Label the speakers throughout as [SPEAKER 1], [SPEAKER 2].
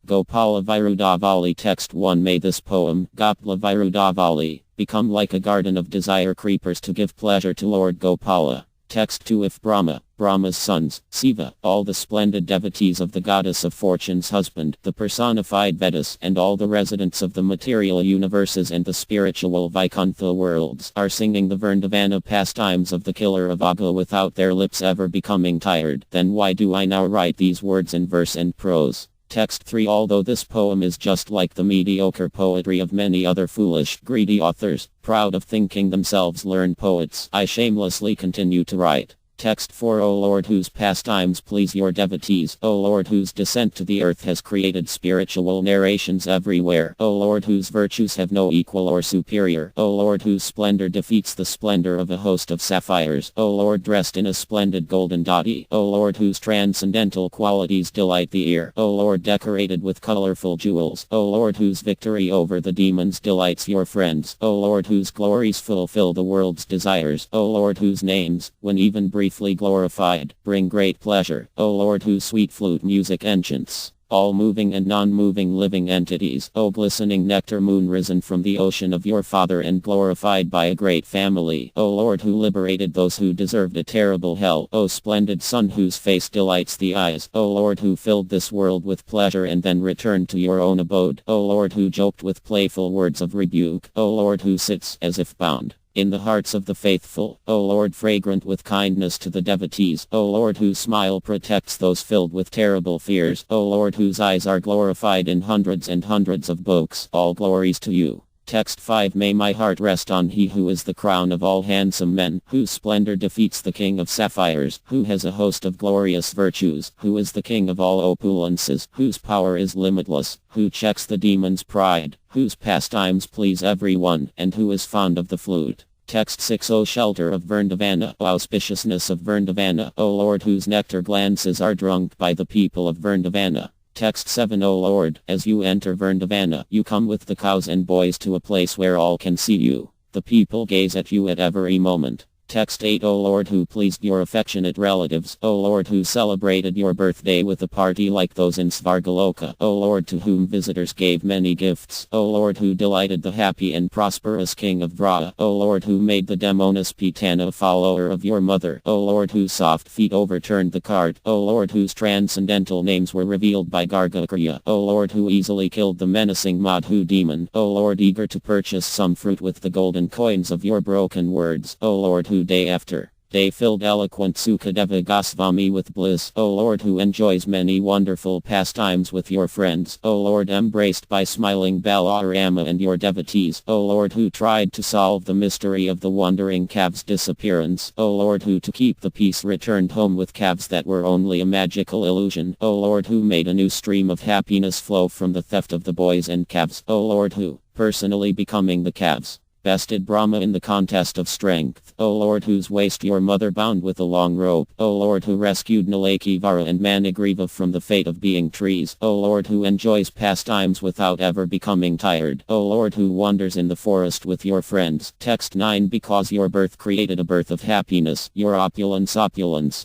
[SPEAKER 1] Gopala Virudali. Text 1. May this poem, Gopala Virudali, become like a garden of desire creepers to give pleasure to Lord Gopala. Text 2. If Brahma's sons, Siva, all the splendid devotees of the goddess of fortune's husband, the personified Vedas, and all the residents of the material universes and the spiritual Vaikuntha worlds, are singing the Vrindavana pastimes of the killer of Aga without their lips ever becoming tired, then why do I now write these words in verse and prose? Text 3. Although this poem is just like the mediocre poetry of many other foolish, greedy authors, proud of thinking themselves learned poets, I shamelessly continue to write. Text 4. O Lord, whose pastimes please your devotees, O Lord, whose descent to the earth has created spiritual narrations everywhere, O Lord, whose virtues have no equal or superior, O Lord, whose splendor defeats the splendor of a host of sapphires, O Lord, dressed in a splendid golden dhoti, O Lord, whose transcendental qualities delight the ear, O Lord, decorated with colorful jewels, O Lord, whose victory over the demons delights your friends, O Lord, whose glories fulfill the world's desires, O Lord, whose names, when even briefly glorified, bring great pleasure, O Lord, whose sweet flute music enchants all moving and non-moving living entities, O glistening nectar moon risen from the ocean of your Father and glorified by a great family, O Lord, who liberated those who deserved a terrible hell, O splendid Sun whose face delights the eyes, O Lord, who filled this world with pleasure and then returned to your own abode, O Lord, who joked with playful words of rebuke, O Lord, who sits as if bound in the hearts of the faithful, O Lord, fragrant with kindness to the devotees, O Lord, whose smile protects those filled with terrible fears, O Lord, whose eyes are glorified in hundreds and hundreds of books, all glories to you. Text 5. May my heart rest on he who is the crown of all handsome men, whose splendor defeats the king of sapphires, who has a host of glorious virtues, who is the king of all opulences, whose power is limitless, who checks the demon's pride, whose pastimes please everyone, and who is fond of the flute. Text 6. O shelter of Vrindavana, O auspiciousness of Vrindavana, O Lord, whose nectar glances are drunk by the people of Vrindavana. Text 7. O Lord, as you enter Vrindavana, you come with the cows and boys to a place where all can see you. The people gaze at you at every moment. Text 8. O Lord, who pleased your affectionate relatives, O Lord, who celebrated your birthday with a party like those in Svargaloka, O Lord, to whom visitors gave many gifts, O Lord, who delighted the happy and prosperous king of Vraja, O Lord, who made the Demonis Pitana follower of your mother, O Lord, whose soft feet overturned the cart, O Lord, whose transcendental names were revealed by Gargakriya, O Lord, who easily killed the menacing Madhu demon, O Lord, eager to purchase some fruit with the golden coins of your broken words, O Lord, who day after day filled eloquent Sukadeva Goswami with bliss, O Lord, who enjoys many wonderful pastimes with your friends, O Lord, embraced by smiling Balarama and your devotees, O Lord, who tried to solve the mystery of the wandering calves' disappearance, O Lord, who to keep the peace returned home with calves that were only a magical illusion, O Lord, who made a new stream of happiness flow from the theft of the boys and calves, O Lord, who, personally becoming the calves, bested Brahma in the contest of strength, O Lord, whose waist your mother bound with a long rope, O Lord, who rescued Nilakivara and Manigriva from the fate of being trees, O Lord, who enjoys pastimes without ever becoming tired, O Lord, who wanders in the forest with your friends. Text 9. Because your birth created a birth of happiness, your opulence,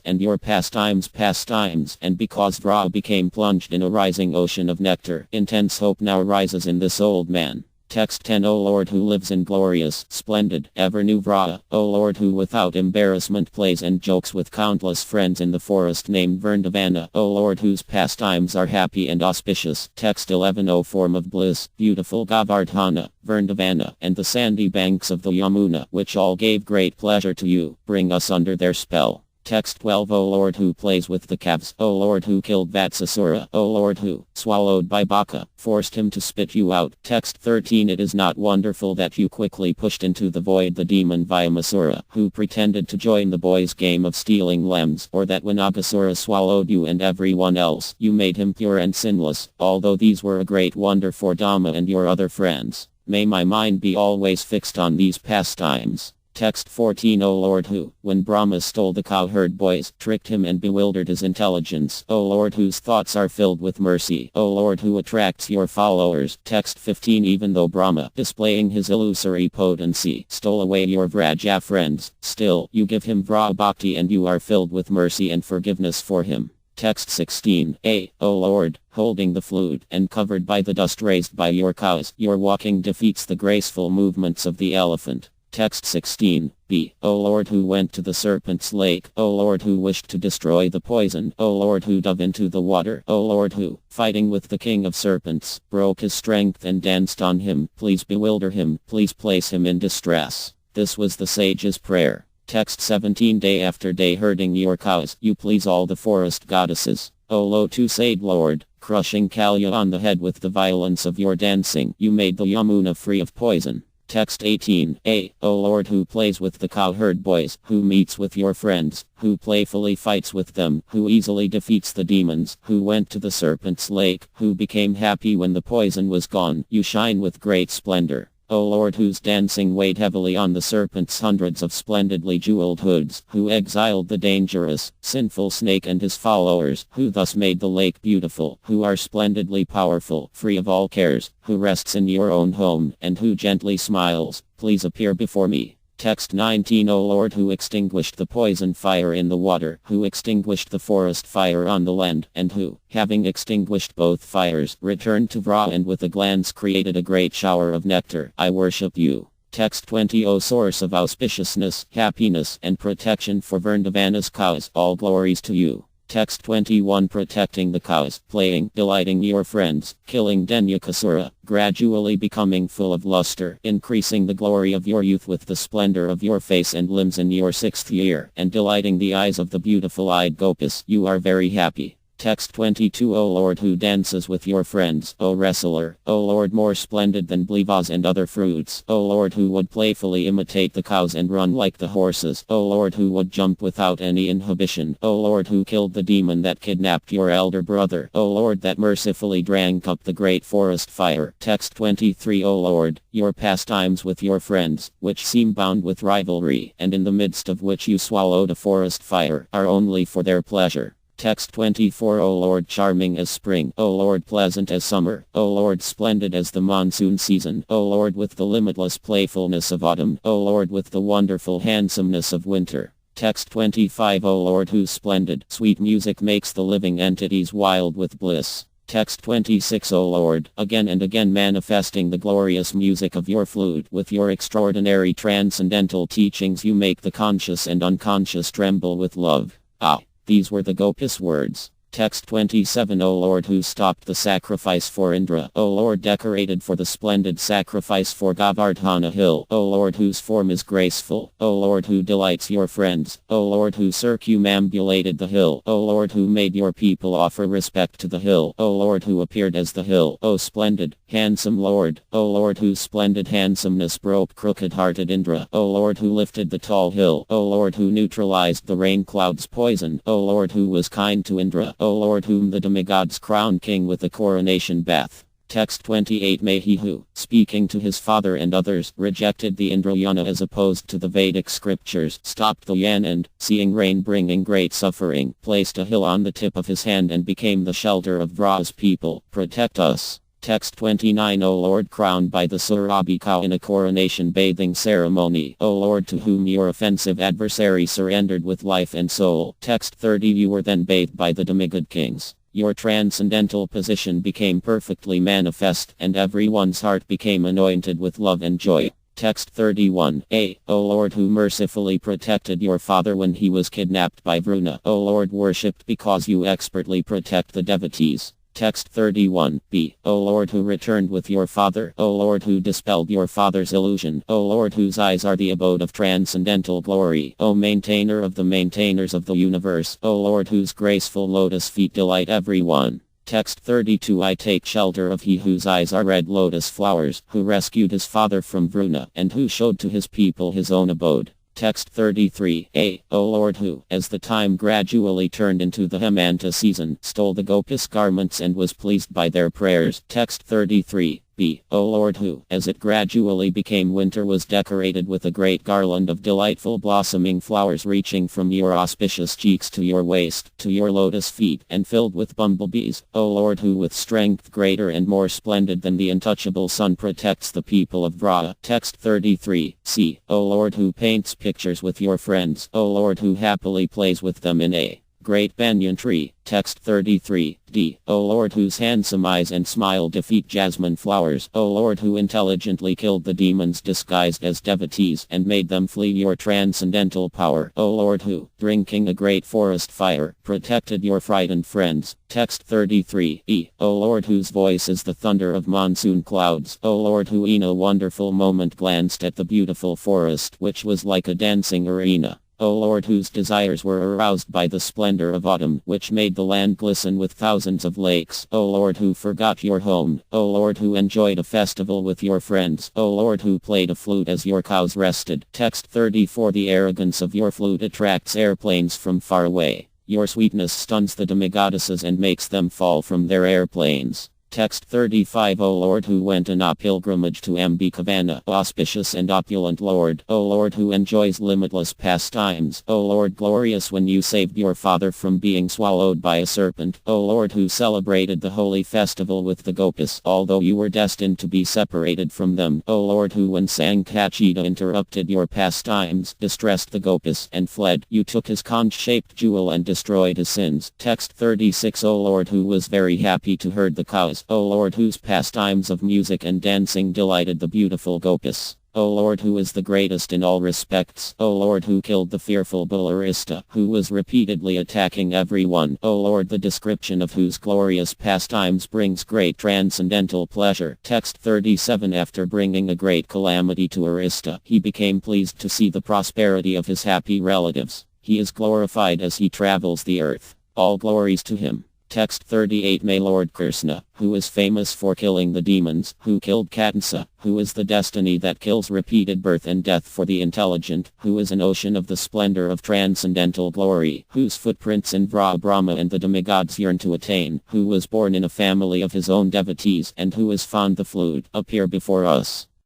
[SPEAKER 1] and your pastimes, and because Vraja became plunged in a rising ocean of nectar, intense hope now rises in this old man. Text 10. O Lord, who lives in glorious, splendid, ever-new Vraja, O Lord, who without embarrassment plays and jokes with countless friends in the forest named Vrindavana, O Lord, whose pastimes are happy and auspicious. Text 11. O form of bliss, beautiful Govardhana, Vrindavana, and the sandy banks of the Yamuna, which all gave great pleasure to you, bring us under their spell. Text 12. O Lord, who plays with the calves, O Lord, who killed Vatsasura, O Lord, who, swallowed by Baka, forced him to spit you out. Text 13. It is not wonderful that you quickly pushed into the void the demon Vyamasura, who pretended to join the boys' game of stealing lambs, or that when Aghasura swallowed you and everyone else, you made him pure and sinless, although these were a great wonder for Dhamma and your other friends. May my mind be always fixed on these pastimes. Text 14. O Lord, who, when Brahma stole the cowherd boys, tricked him and bewildered his intelligence, O Lord, whose thoughts are filled with mercy, O Lord, who attracts your followers. Text 15. Even though Brahma, displaying his illusory potency, stole away your Vraja friends, still, you give him Vraja Bhakti and you are filled with mercy and forgiveness for him. Text 16. A. O Lord, holding the flute and covered by the dust raised by your cows, your walking defeats the graceful movements of the elephant. Text 16. B. O Lord who went to the serpent's lake, O Lord who wished to destroy the poison, O Lord who dove into the water, O Lord who, fighting with the king of serpents, broke his strength and danced on him, please bewilder him, please place him in distress. This was the sage's prayer. Text 17. Day after day herding your cows, you please all the forest goddesses. O lotus-eyed Lord, crushing Kalya on the head with the violence of your dancing, you made the Yamuna free of poison. Text 18. A. O Lord who plays with the cowherd boys, who meets with your friends, who playfully fights with them, who easily defeats the demons, who went to the serpent's lake, who became happy when the poison was gone, you shine with great splendor. O Lord whose dancing weighed heavily on the serpent's hundreds of splendidly jeweled hoods, who exiled the dangerous, sinful snake and his followers, who thus made the lake beautiful, who are splendidly powerful, free of all cares, who rests in your own home, and who gently smiles, please appear before me. Text 19. O Lord who extinguished the poison fire in the water, who extinguished the forest fire on the land, and who, having extinguished both fires, returned to Vra and with a glance created a great shower of nectar, I worship you. Text 20. O source of auspiciousness, happiness, and protection for Vrindavana's cows, all glories to you. Text 21. Protecting the cows, playing, delighting your friends, killing Denyakasura, gradually becoming full of luster, increasing the glory of your youth with the splendor of your face and limbs in your 6th year, and delighting the eyes of the beautiful-eyed Gopas, you are very happy. Text 22. O Lord who dances with your friends, O wrestler, O Lord more splendid than blivas and other fruits, O Lord who would playfully imitate the cows and run like the horses, O Lord who would jump without any inhibition, O Lord who killed the demon that kidnapped your elder brother, O Lord that mercifully drank up the great forest fire. Text 23. O Lord, your pastimes with your friends, which seem bound with rivalry, and in the midst of which you swallowed a forest fire, are only for their pleasure. Text 24. O Lord charming as spring, O Lord pleasant as summer, O Lord splendid as the monsoon season, O Lord with the limitless playfulness of autumn, O Lord with the wonderful handsomeness of winter. Text 25. O Lord whose splendid, sweet music makes the living entities wild with bliss. Text 26. O Lord, again and again manifesting the glorious music of your flute, with your extraordinary transcendental teachings you make the conscious and unconscious tremble with love. Ah! These were the Gopas words. Text 27. O Lord who stopped the sacrifice for Indra, O Lord decorated for the splendid sacrifice for Govardhana hill, O Lord whose form is graceful, O Lord who delights your friends, O Lord who circumambulated the hill, O Lord who made your people offer respect to the hill, O Lord who appeared as the hill, O splendid, handsome Lord, O Lord whose splendid handsomeness broke crooked-hearted Indra, O Lord who lifted the tall hill, O Lord who neutralized the rain cloud's poison, O Lord who was kind to Indra, O Lord whom the demigods crowned king with a coronation bath. Text 28. May he who, speaking to his father and others, rejected the Indrayana as opposed to the Vedic scriptures, stopped the yan and, seeing rain bringing great suffering, placed a hill on the tip of his hand and became the shelter of Vra's people, protect us. Text 29. O Lord crowned by the Surabhi cow in a coronation bathing ceremony, O Lord to whom your offensive adversary surrendered with life and soul. Text 30. You were then bathed by the demigod kings. Your transcendental position became perfectly manifest, and everyone's heart became anointed with love and joy. Text 31. A. O Lord who mercifully protected your father when he was kidnapped by Vruna, O Lord worshipped because you expertly protect the devotees. Text 31. B. O Lord who returned with your father, O Lord who dispelled your father's illusion, O Lord whose eyes are the abode of transcendental glory, O maintainer of the maintainers of the universe, O Lord whose graceful lotus feet delight everyone. Text 32. I take shelter of he whose eyes are red lotus flowers, who rescued his father from Vruna, and who showed to his people his own abode. Text 33. A. O Lord who, as the time gradually turned into the Hemanta season, stole the Gopas garments and was pleased by their prayers. Text 33. B. O Lord who, as it gradually became winter was decorated with a great garland of delightful blossoming flowers reaching from your auspicious cheeks to your waist, to your lotus feet, and filled with bumblebees. O Lord who with strength greater and more splendid than the untouchable sun protects the people of Vra. Text 33. C. O Lord who paints pictures with your friends, O Lord who happily plays with them in a Great banyan tree. Text 33. D. O Lord, whose handsome eyes and smile defeat jasmine flowers. O Lord, who intelligently killed the demons disguised as devotees and made them flee your transcendental power. O Lord, who, drinking a great forest fire, protected your frightened friends. Text 33. E. O Lord, whose voice is the thunder of monsoon clouds. O Lord, who in a wonderful moment glanced at the beautiful forest, which was like a dancing arena. O Lord, whose desires were aroused by the splendor of autumn, which made the land glisten with thousands of lakes. O Lord, who forgot your home. O Lord, who enjoyed a festival with your friends. O Lord, who played a flute as your cows rested. Text 34. The arrogance of your flute attracts airplanes from far away. Your sweetness stuns the demigoddesses and makes them fall from their airplanes. Text 35. O Lord, who went on a pilgrimage to Ambikavana, auspicious and opulent Lord. O Lord, who enjoys limitless pastimes. O Lord, glorious when you saved your father from being swallowed by a serpent. O Lord, who celebrated the holy festival with the Gopis, although you were destined to be separated from them. O Lord, who when Sankachita interrupted your pastimes, distressed the Gopis, and fled, you took his conch-shaped jewel and destroyed his sins. Text 36. O Lord, who was very happy to herd the cows. O Lord, whose pastimes of music and dancing delighted the beautiful Gopis. O Lord, who is the greatest in all respects. O Lord, who killed the fearful bull Arista, who was repeatedly attacking everyone. O Lord, the description of whose glorious pastimes brings great transcendental pleasure. Text 37. After bringing a great calamity to Arista, he became pleased to see the prosperity of his happy relatives. He is glorified as he travels the earth. All glories to him. Text 38. May Lord Krishna, who is famous for killing the demons, who killed Katansa, who is the destiny that kills repeated birth and death for the intelligent, who is an ocean of the splendor of transcendental glory, whose footprints in Brahma and the demigods yearn to attain, who was born in a family of his own devotees, and who is fond the flute, appear before us.